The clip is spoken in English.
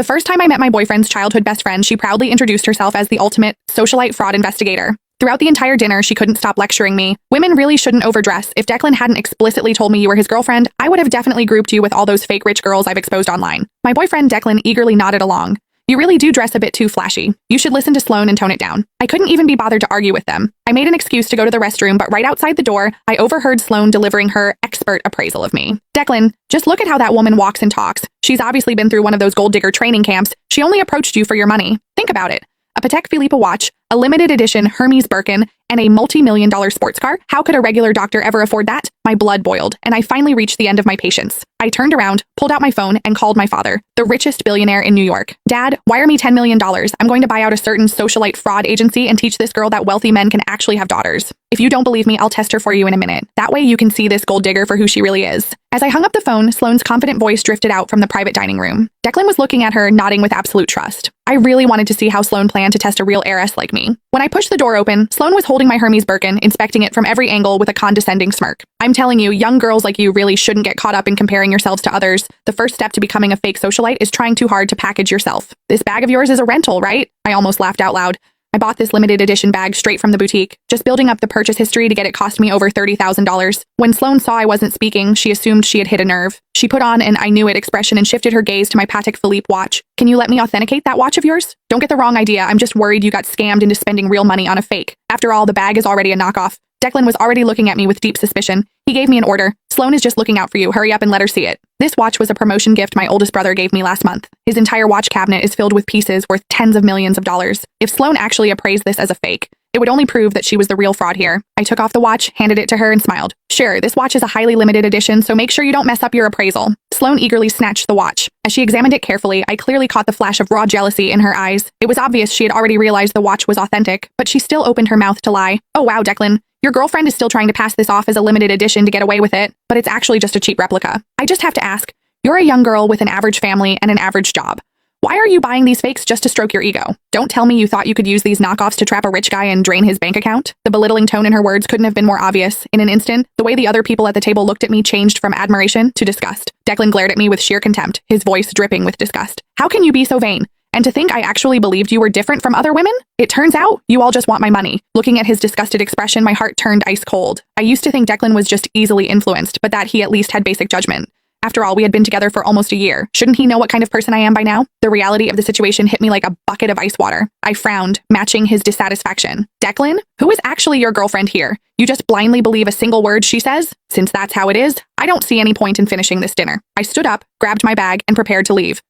The first time I met my boyfriend's childhood best friend, she proudly introduced herself as the ultimate socialite fraud investigator. Throughout the entire dinner, she couldn't stop lecturing me. Women really shouldn't overdress. If Declan hadn't explicitly told me you were his girlfriend, I would have definitely grouped you with all those fake rich girls I've exposed online. My boyfriend Declan eagerly nodded along. You really do dress a bit too flashy. You should listen to Sloane and tone it down. I couldn't even be bothered to argue with them. I made an excuse to go to the restroom, but right outside the door, I overheard Sloane delivering her expert appraisal of me. Declan, just look at how that woman walks and talks. She's obviously been through one of those gold digger training camps. She only approached you for your money. Think about it. A Patek Philippe watch, a limited edition Hermes Birkin, and a multi-million-dollar sports car? How could a regular doctor ever afford that? My blood boiled, and I finally reached the end of my patience. I turned around, pulled out my phone, and called my father, the richest billionaire in New York. Dad, wire me $10 million. I'm going to buy out a certain socialite fraud agency and teach this girl that wealthy men can actually have daughters. If you don't believe me, I'll test her for you in a minute. That way you can see this gold digger for who she really is. As I hung up the phone, Sloane's confident voice drifted out from the private dining room. Declan was looking at her, nodding with absolute trust. I really wanted to see how Sloane planned to test a real heiress like me. When I pushed the door open, Sloane was holding my Hermes Birkin, inspecting it from every angle with a condescending smirk. I'm telling you, young girls like you really shouldn't get caught up in comparing yourselves to others. The first step to becoming a fake socialite is trying too hard to package yourself. This bag of yours is a rental, right? I almost laughed out loud. I bought this limited edition bag straight from the boutique, just building up the purchase history to get it cost me over $30,000. When Sloane saw I wasn't speaking, she assumed she had hit a nerve. She put on an I knew it expression and shifted her gaze to my Patek Philippe watch. Can you let me authenticate that watch of yours? Don't get the wrong idea, I'm just worried you got scammed into spending real money on a fake. After all, the bag is already a knockoff. Declan was already looking at me with deep suspicion. He gave me an order. Sloane is just looking out for you. Hurry up and let her see it. This watch was a promotion gift my oldest brother gave me last month. His entire watch cabinet is filled with pieces worth tens of millions of dollars. If Sloane actually appraised this as a fake, it would only prove that she was the real fraud here. I took off the watch, handed it to her, and smiled. Sure, this watch is a highly limited edition, so make sure you don't mess up your appraisal. Sloane eagerly snatched the watch. As she examined it carefully, I clearly caught the flash of raw jealousy in her eyes. It was obvious she had already realized the watch was authentic, but she still opened her mouth to lie. Oh wow, Declan. Your girlfriend is still trying to pass this off as a limited edition to get away with it, but it's actually just a cheap replica. I just have to ask, you're a young girl with an average family and an average job. Why are you buying these fakes just to stroke your ego? Don't tell me you thought you could use these knockoffs to trap a rich guy and drain his bank account. The belittling tone in her words couldn't have been more obvious. In an instant, the way the other people at the table looked at me changed from admiration to disgust. Declan glared at me with sheer contempt, his voice dripping with disgust. How can you be so vain? And to think I actually believed you were different from other women? It turns out you all just want my money. Looking at his disgusted expression, my heart turned ice cold. I used to think Declan was just easily influenced, but that he at least had basic judgment. After all, we had been together for almost a year. Shouldn't he know what kind of person I am by now? The reality of the situation hit me like a bucket of ice water. I frowned, matching his dissatisfaction. Declan, who is actually your girlfriend here? You just blindly believe a single word she says? Since that's how it is, I don't see any point in finishing this dinner. I stood up, grabbed my bag, and prepared to leave.